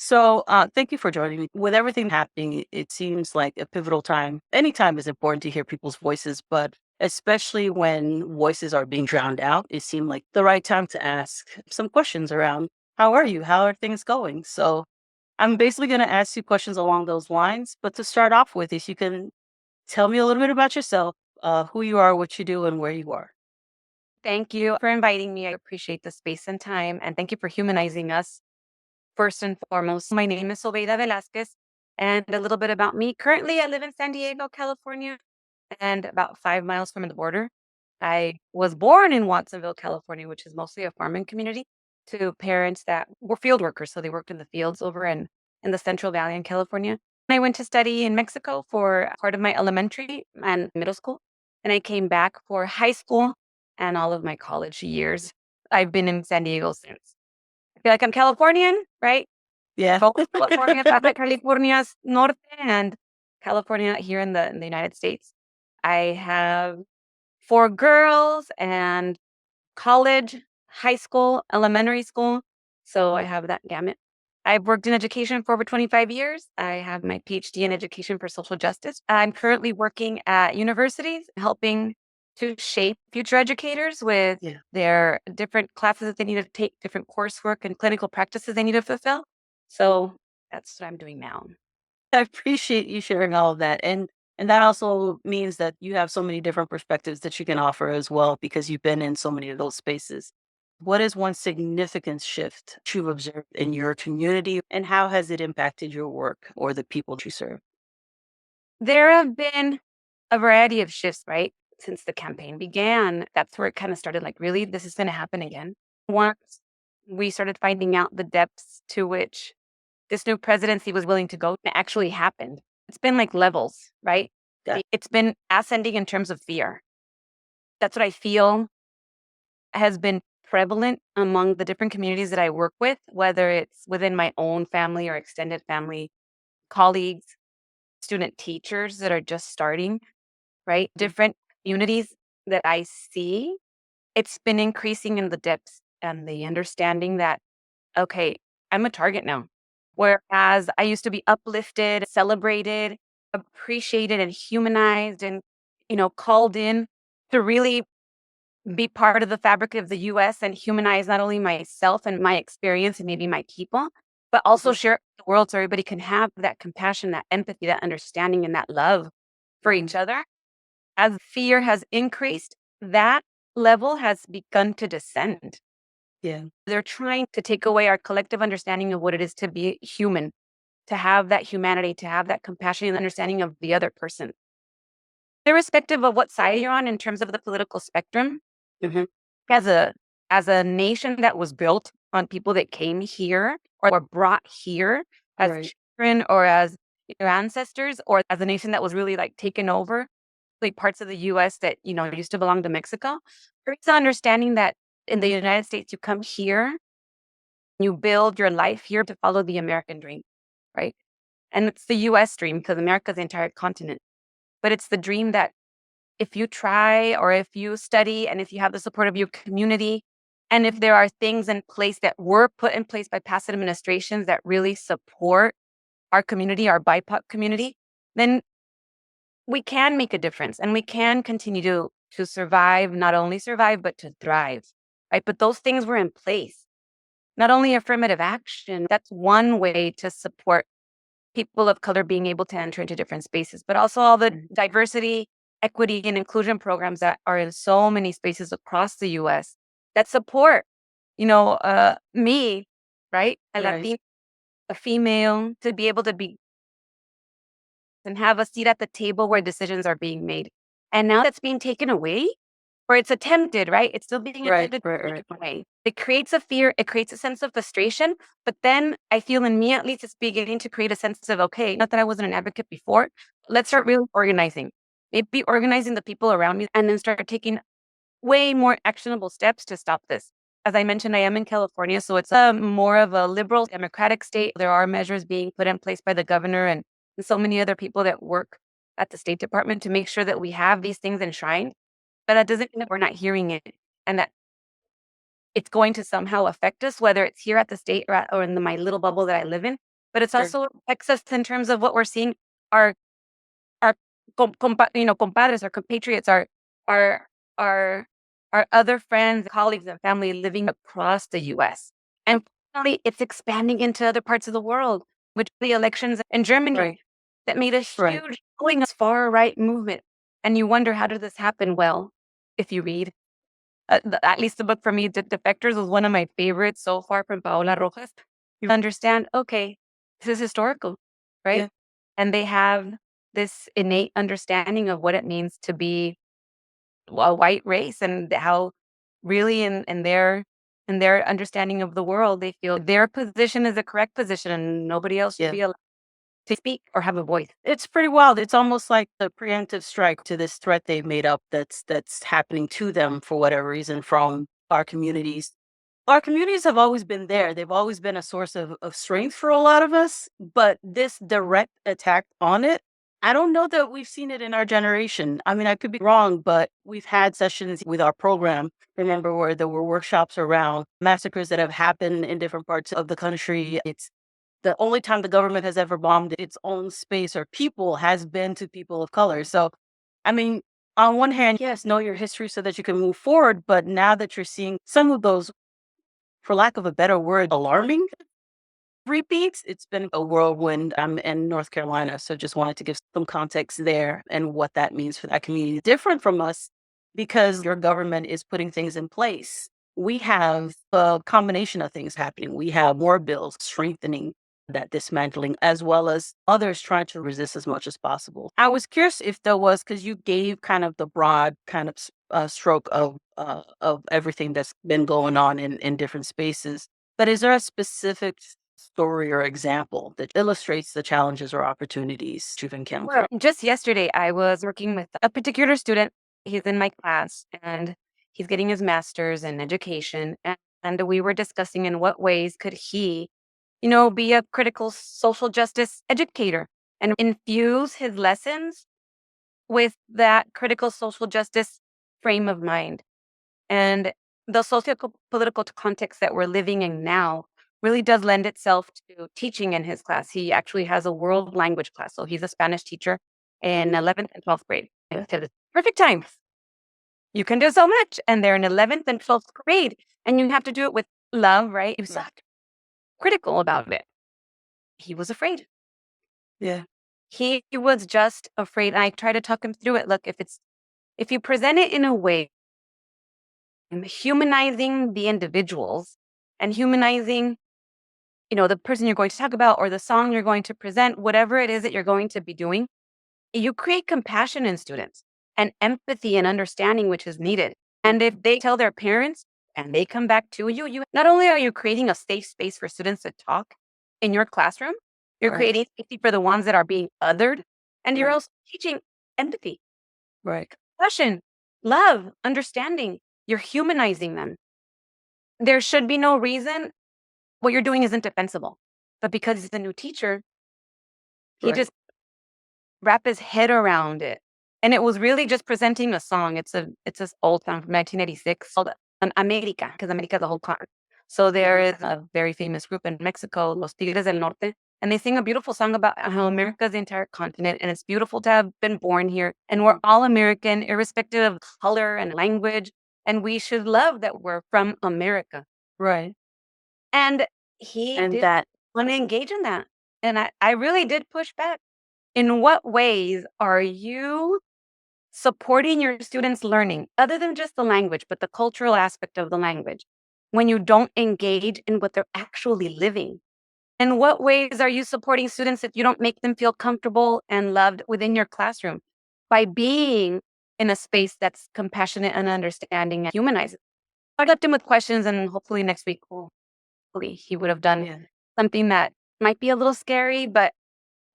Thank you for joining me. With everything happening, it seems like a pivotal time. Any time is important to hear people's voices, but especially when voices are being drowned out, it seemed like the right time to ask some questions around how are you? How are things going? So, I'm basically going to ask you questions along those lines. But to start off with, if you can tell me a little bit about yourself, who you are, what you do, and where you are. Thank you for inviting me. I appreciate the space and time, and thank you for humanizing us first and foremost. My name is Sobeida Velázquez, and a little bit about me. Currently, I live in San Diego, California, and about 5 miles from the border. I was born in Watsonville, California, which is mostly a farming community, to parents that were field workers. So they worked in the fields over in the Central Valley in California. I went to study in Mexico for part of my elementary and middle school. And I came back for high school and all of my college years. I've been in San Diego since. I feel like I'm Californian, right? Yeah. Both California, Baja California's Norte and California here in the United States. I have four girls and college, high school, elementary school. So I have that gamut. I've worked in education for over 25 years. I have my PhD in education for social justice. I'm currently working at universities, helping to shape future educators with Yeah. their different classes that they need to take, different coursework and clinical practices they need to fulfill. So that's what I'm doing now. I appreciate you sharing all of that. And that also means that you have so many different perspectives that you can offer as well because you've been in so many of those spaces. What is one significant shift you've observed in your community and how has it impacted your work or the people that you serve? There have been a variety of shifts, right? Since the campaign began, that's where it kind of started like, really, this is going to happen again. Once we started finding out the depths to which this new presidency was willing to go, it actually happened. It's been like levels, right? Yeah. It's been ascending in terms of fear. That's what I feel has been prevalent among the different communities that I work with, whether it's within my own family or extended family, colleagues, student teachers that are just starting, right? Different communities that I see, it's been increasing in the depths and the understanding that, okay, I'm a target now. Whereas I used to be uplifted, celebrated, appreciated, and humanized and, called in to really be part of the fabric of the US and humanize not only myself and my experience and maybe my people, but also Mhm. share it with the world so everybody can have that compassion, that empathy, that understanding, and that love for each other. As fear has increased, that level has begun to descend. Yeah. They're trying to take away our collective understanding of what it is to be human, to have that humanity, to have that compassion and understanding of the other person. Irrespective of what side you're on in terms of the political spectrum, Hmm. as a nation that was built on people that came here or were brought here as Right. children or as your ancestors, or as a nation that was really like taken over, like parts of the US that, used to belong to Mexico. There's the understanding that in the United States, you come here, you build your life here to follow the American dream, right? And it's the US dream because America's the entire continent. But it's the dream that if you try or if you study and if you have the support of your community, and if there are things in place that were put in place by past administrations that really support our community, our BIPOC community, then we can make a difference and we can continue to survive, not only survive, but to thrive, right? But those things were in place. Not only affirmative action, that's one way to support people of color being able to enter into different spaces, but also all the diversity, equity, and inclusion programs that are in so many spaces across the US that support, me, right? A Right. Latina, a female, to be able to be and have a seat at the table where decisions are being made. And now that's being taken away, or it's attempted, right? It's still being Right. attempted Right. to Right. take away. It creates a fear, it creates a sense of frustration, but then I feel in me at least it's beginning to create a sense of, okay, not that I wasn't an advocate before, let's start really organizing. Maybe organizing the people around me and then start taking way more actionable steps to stop this. As I mentioned, I am in California, so it's a more of a liberal democratic state. There are measures being put in place by the governor and so many other people that work at the State Department to make sure that we have these things enshrined. But that doesn't mean that we're not hearing it and that it's going to somehow affect us, whether it's here at the state or in my little bubble that I live in. but it's Sure. also affects us in terms of what we're seeing our our compadres, our compatriots, our our our other friends, colleagues, and family living across the U.S. And finally, it's expanding into other parts of the world, which the elections in Germany Right. that made a Right. huge going far right movement. And you wonder, how did this happen? Well, if you read, at least the book for me, Defectors, was one of my favorites so far from Paola Rojas. You understand, okay, this is historical, right? Yeah. And they have this innate understanding of what it means to be a white race and how really in their understanding of the world, they feel their position is the correct position and nobody else should Yeah. be allowed to speak or have a voice. It's pretty wild. It's almost like the preemptive strike to this threat they've made up that's happening to them for whatever reason from our communities. Our communities have always been there. They've always been a source of strength for a lot of us, but this direct attack on it, I don't know that we've seen it in our generation. I mean, I could be wrong, but we've had sessions with our program, remember, where there were workshops around massacres that have happened in different parts of the country. It's the only time the government has ever bombed its own space or people has been to people of color. So, I mean, on one hand, yes, know your history so that you can move forward. But now that you're seeing some of those, for lack of a better word, alarming repeats, it's been a whirlwind. I'm in North Carolina, so just wanted to give some context there and what that means for that community. Different from us because your government is putting things in place. We have a combination of things happening. We have more bills strengthening that dismantling, as well as others trying to resist as much as possible. I was curious if there was, because you gave kind of the broad kind of stroke of everything that's been going on in different spaces. But is there a specific story or example that illustrates the challenges or opportunities you've Well, encountered? just yesterday, I was working with a particular student. He's in my class and he's getting his master's in education. And we were discussing in what ways could he, be a critical social justice educator and infuse his lessons with that critical social justice frame of mind. And the socio-political context that we're living in now really does lend itself to teaching in his class. He actually has a world language class. So he's a Spanish teacher in 11th and 12th grade. I said, "It's perfect time. You can do so much." And they're in 11th and 12th grade. And you have to do it with love, right? He was Right. critical about it. He was afraid. Yeah. He was just afraid. And I try to talk him through it. Look, if you present it in a way humanizing the individuals and humanizing, the person you're going to talk about or the song you're going to present, whatever it is that you're going to be doing, you create compassion in students and empathy and understanding, which is needed. And if they tell their parents and they come back to you, you not only are you creating a safe space for students to talk in your classroom, you're Right. creating safety for the ones that are being othered, and you're Right. also teaching empathy, Right. compassion, love, understanding. You're humanizing them. There should be no reason what you're doing isn't defensible. But because he's a new teacher, he Right. just wrapped his head around it. And it was really just presenting a song. It's this old song from 1986 called An America, because America is the whole continent. So there is a very famous group in Mexico, Los Tigres del Norte, and they sing a beautiful song about how America is the entire continent, and it's beautiful to have been born here, and we're all American, irrespective of color and language, and we should love that we're from America. Right. And he And did that, want to engage in that. And I really did push back. In what ways are you supporting your students' learning, other than just the language, but the cultural aspect of the language, when you don't engage in what they're actually living? In what ways are you supporting students if you don't make them feel comfortable and loved within your classroom by being in a space that's compassionate and understanding and humanizing? I left him with questions, and hopefully next week hopefully he would have done yeah, something that might be a little scary, but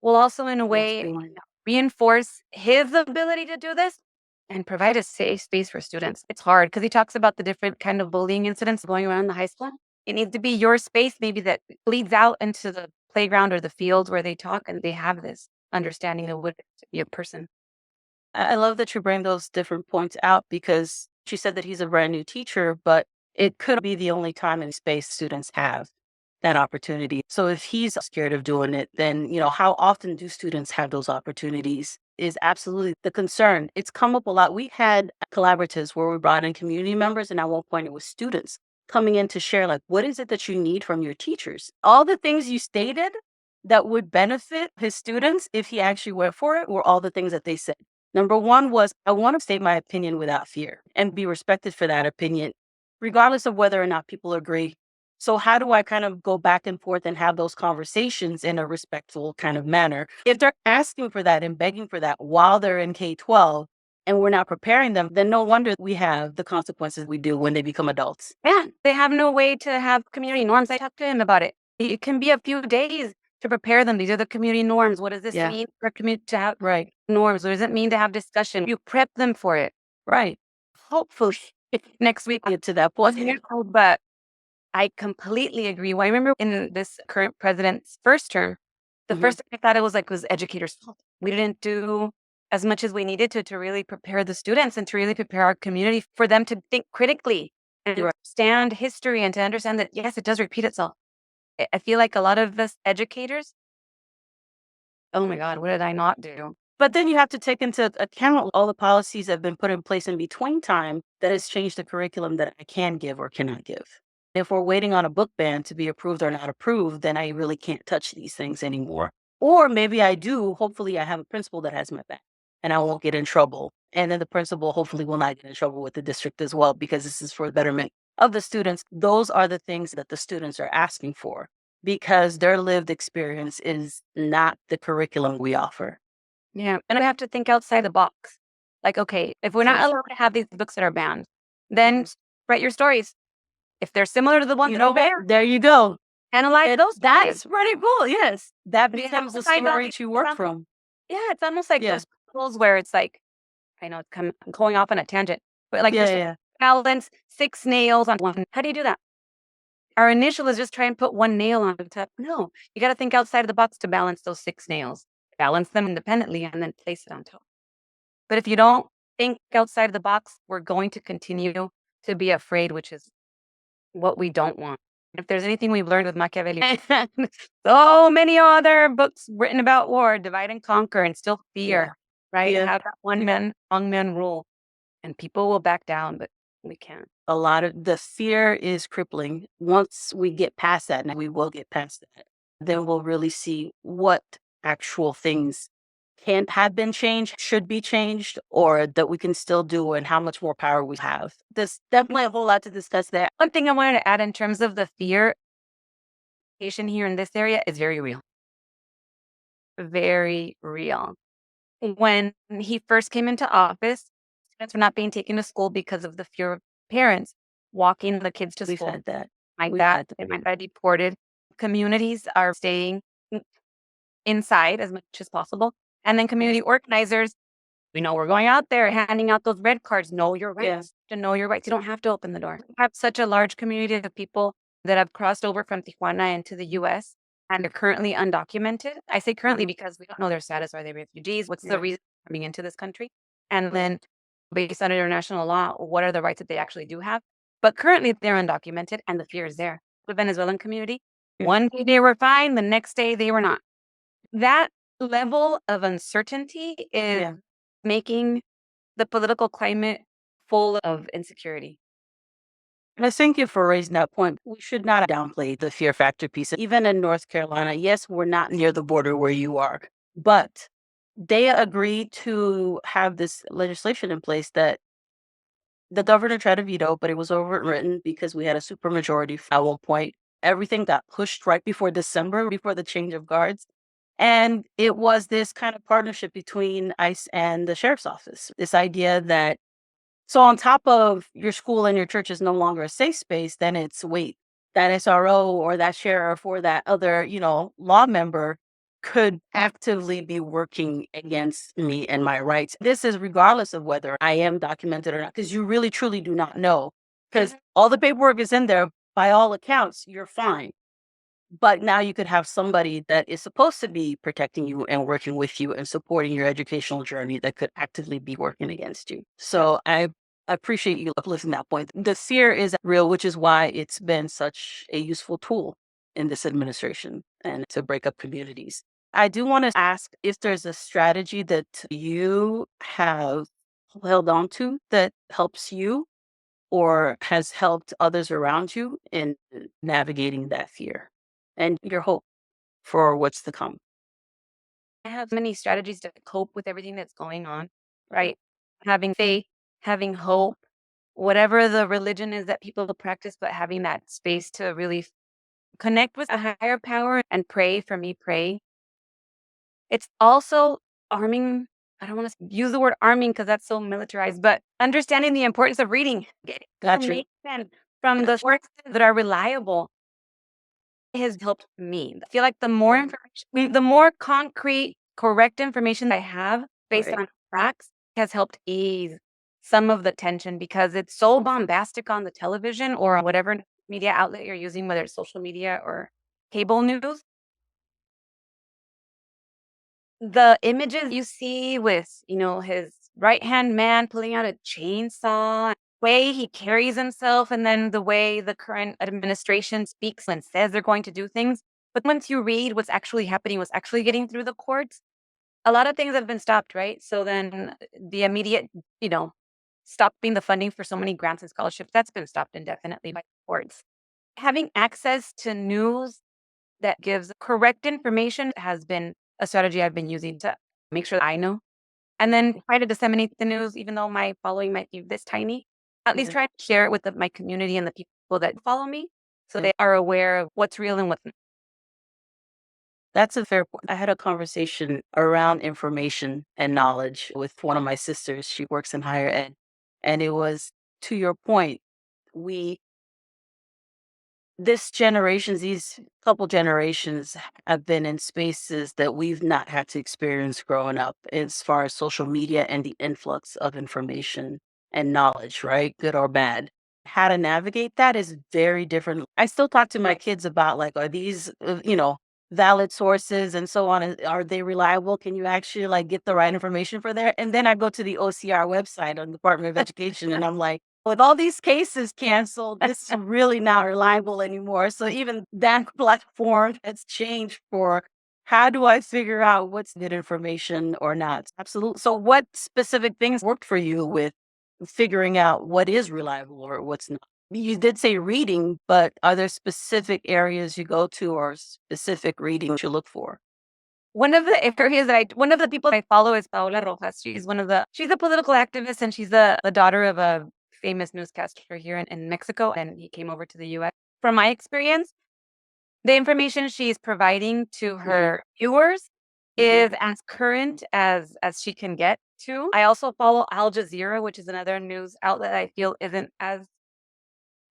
will also, in a yes, way, feeling. reinforce his ability to do this and provide a safe space for students. It's hard because he talks about the different kind of bullying incidents going around the high school. It needs to be your space, maybe that bleeds out into the playground or the fields where they talk and they have this understanding of what it is to be a person. I love that you bring those different points out because she said that he's a brand new teacher, but it could be the only time and space students have that opportunity. So if he's scared of doing it, then, how often do students have those opportunities is absolutely the concern. It's come up a lot. We had collaboratives where we brought in community members, and at one point it was students coming in to share, like, what is it that you need from your teachers? All the things you stated that would benefit his students if he actually went for it were all the things that they said. Number one was, I want to state my opinion without fear and be respected for that opinion, regardless of whether or not people agree. So how do I kind of go back and forth and have those conversations in a respectful kind of manner? If they're asking for that and begging for that while they're in K-12 and we're not preparing them, then no wonder we have the consequences we do when they become adults. Yeah, they have no way to have community norms. I talked to him about it. It can be a few days to prepare them. These are the community norms. What does this Yeah. mean for community to have Right. norms? What does it mean to have discussion? You prep them for it. Right. Hopefully next week Get to that point. but I completely agree. Well, I remember in this current president's first term, the first thing I thought it was educators' fault. We didn't do as much as we needed to really prepare the students and to really prepare our community for them to think critically and Right. understand history and to understand that, yes, it does repeat itself. I feel like a lot of us educators, oh my God, what did I not do? But then you have to take into account all the policies that have been put in place in between time that has changed the curriculum that I can give or cannot give. If we're waiting on a book ban to be approved or not approved, then I really can't touch these things anymore. Or maybe I do. Hopefully, I have a principal that has my back and I won't get in trouble. And then the principal hopefully will not get in trouble with the district as well, because this is for the betterment of the students. Those are the things that the students are asking for because their lived experience is not the curriculum we offer. Yeah. And I have to think outside the box. Like, okay, if we're not allowed to have these books that are banned, then write your stories. If they're similar to the ones over there, There you go. analyze those That's stories. pretty cool. Yes. That We have becomes the to find out story to work from. Yeah, it's almost like Yeah. those puzzles where it's like, I know I'm going off on a tangent, but like Yeah, just yeah. balance 6 nails on one. How do you do that? Our initial is just try and put one nail on the top. No, you got to think outside of the box to balance those 6 nails. Balance them independently and then place it on top. But if you don't think outside of the box, we're going to continue to be afraid, which is what we don't want. If there's anything we've learned with Machiavelli, so many other books written about war, divide and conquer, and still fear, right? Yeah. Have that strong man rule, and people will back down, but we can't. A lot of the fear is crippling. Once we get past that, and we will get past that, then we'll really see what actual things can have been changed, should be changed, or that we can still do and how much more power we have. There's definitely a whole lot to discuss there. One thing I wanted to add in terms of the fear, education here in this area is very real. Very real. When he first came into office, students were not being taken to school because of the fear of parents walking the kids to We've school. had that. Like We've that, had they might get deported. Communities are staying inside as much as possible. And then community organizers, we know we're going out there handing out those red cards. Know your rights. Yeah. To know your rights. You don't have to open the door. We have such a large community of people that have crossed over from Tijuana into the US and are currently undocumented. I say currently because we don't know their status. Are they refugees? What's the reason for coming into this country? And then based on international law, what are the rights that they actually do have? But currently they're undocumented and the fear is there. The Venezuelan community, one day they were fine, the next day they were not. That level of uncertainty is making the political climate full of insecurity. And I thank you for raising that point. We should not downplay the fear factor piece. Even in North Carolina, yes, we're not near the border where you are, but they agreed to have this legislation in place that the governor tried to veto, but it was overwritten because we had a supermajority at one point. Everything got pushed right before December, before the change of guards. And it was this kind of partnership between ICE and the sheriff's office. This idea that, so on top of your school and your church is no longer a safe space, then it's, wait, that SRO or that sheriff or that other, law member could actively be working against me and my rights. This is regardless of whether I am documented or not, because you really truly do not know. Because all the paperwork is in there. By all accounts, you're fine. But now you could have somebody that is supposed to be protecting you and working with you and supporting your educational journey that could actively be working against you. So I appreciate you uplifting that point. The fear is real, which is why it's been such a useful tool. in this administration and to break up communities. I do want to ask if there's a strategy that you have held on to that helps you or has helped others around you in navigating that fear and your hope for what's to come. I have many strategies to cope with everything that's going on, right? Having faith, having hope, whatever the religion is that people practice, but having that space to really connect with a higher power and pray. For me, pray. It's also arming. I don't want to use the word arming because that's so militarized, but understanding the importance of reading, getting Got you. information from the sources that are reliable has helped me. I feel like the more information, the more concrete, correct information I have based Right. on facts has helped ease some of the tension because it's so bombastic on the television or on whatever media outlet you're using, whether it's social media or cable news. The images you see with, his right-hand man pulling out a chainsaw, way he carries himself, and then the way the current administration speaks and says they're going to do things. But once you read what's actually happening, what's actually getting through the courts, a lot of things have been stopped, right? So then the immediate, stopping the funding for so many grants and scholarships, that's been stopped indefinitely by the courts. Having access to news that gives correct information has been a strategy I've been using to make sure that I know. And then try to disseminate the news, even though my following might be this tiny. At least Yeah. try to share it with my community and the people that follow me so Yeah. they are aware of what's real and what's not. That's a fair point. I had a conversation around information and knowledge with one of my sisters. She works in higher ed. And it was to your point, we this generations, these couple generations have been in spaces that we've not had to experience growing up as far as social media and the influx of information and knowledge, right? Good or bad. How to navigate that is very different. I still talk to my kids about like, are these, valid sources and so on? Are they reliable? Can you actually like get the right information for there? And then I go to the OCR website on the Department of Education and I'm like, with all these cases canceled, this is really not reliable anymore. So even that platform has changed for how do I figure out what's good information or not? Absolutely. So what specific things worked for you with figuring out what is reliable or what's not? You did say reading, but are there specific areas you go to or specific reading you look for? One of the people I follow is Paola Rojas. She's a political activist and she's the daughter of a famous newscaster here in Mexico. And he came over to the US. From my experience, the information she's providing to her viewers is as current as she can get to. I also follow Al Jazeera, which is another news outlet I feel isn't as,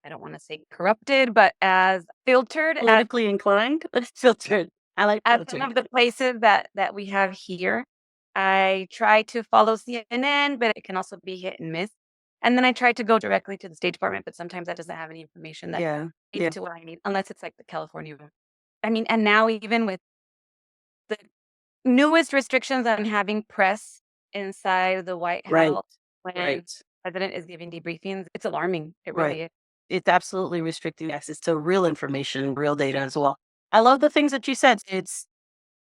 I don't want to say corrupted, but as filtered Politically inclined? Filtered. I like as some filtered. of the places that we have here. I try to follow CNN, but it can also be hit and miss. And then I try to go directly to the State Department, but sometimes that doesn't have any information that Yeah. leads to what I need, unless it's like the California one. I mean, and now even with the newest restrictions on having press inside the White Right. House when Right. the president is giving debriefings, it's alarming. It Right. really is. It's absolutely restricting access to real information, real data as well. I love the things that you said. It's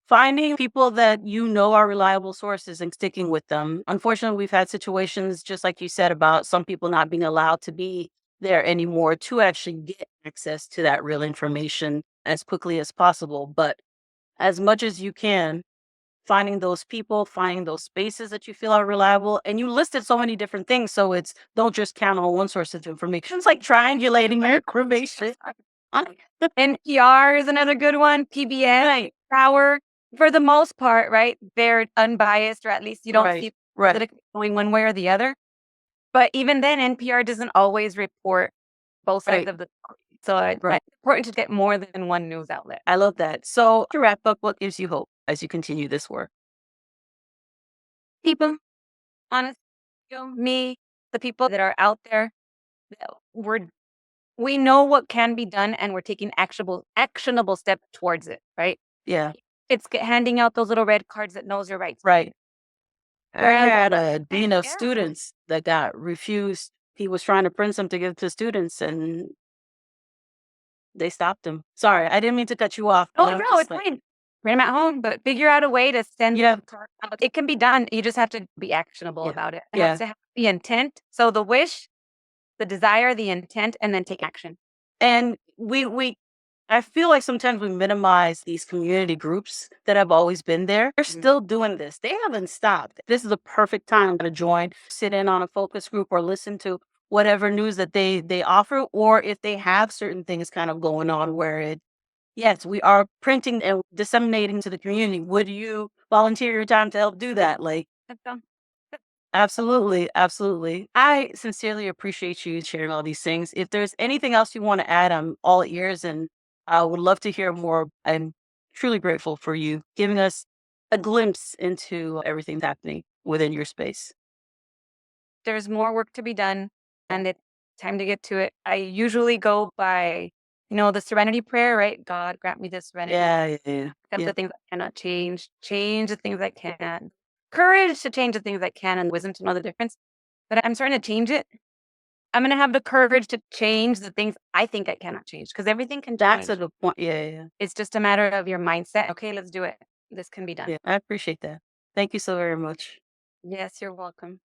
finding people that you know are reliable sources and sticking with them. Unfortunately, we've had situations, just like you said, about some people not being allowed to be there anymore to actually get access to that real information as quickly as possible. But as much as you can, finding those people, finding those spaces that you feel are reliable. And you listed so many different things. So it's don't just count on one source of information. It's like triangulating your information. NPR is another good one. PBS, Right, Power. For the most part, right? They're unbiased, or at least you don't right, see right, politically going one way or the other. But even then, NPR doesn't always report both sides right, of the story. So right. it's important to get more than one news outlet. I love that. So to wrap up, what gives you hope as you continue this work? People, honestly, me, the people that are out there, we know what can be done, and we're taking actionable steps towards it. Right? Yeah, It's handing out those little red cards that knows your rights. right. I Whereas had a dean of yeah. students that got refused. He was trying to print some to give to students, and They stopped him. Sorry, I didn't mean to cut you off, Oh, but I'm no, just it's like, fine. Bring 'em at home, but figure out a way to send yeah, it can be done. You just have to be actionable yeah, about it. It has yeah. to have the intent. So the wish, the desire, the intent, and then take action. And I feel like sometimes we minimize these community groups that have always been there. They're Mhm. still doing this. They haven't stopped. This is the perfect time to join, sit in on a focus group or listen to whatever news that they offer, or if they have certain things kind of going on where it yes, we are printing and disseminating to the community. Would you volunteer your time to help do that? Like, That's all. absolutely, absolutely. I sincerely appreciate you sharing all these things. If there's anything else you want to add, I'm all ears and I would love to hear more. I'm truly grateful for you giving us a glimpse into everything that's happening within your space. There's more work to be done, Yeah. and it's time to get to it. I usually go by, the serenity prayer, right? God, grant me the serenity. Yeah, yeah, yeah. Accept Yeah. the things I cannot change, change the things I can. Courage to change the things I can, and wisdom to know the difference. But I'm starting to change it. I'm gonna have the courage to change the things I think I cannot change because everything can That's a change. good point. Yeah, yeah, It's just a matter of your mindset. Okay, let's do it. This can be done. yeah. I appreciate that. Thank you so very much. Yes, you're welcome.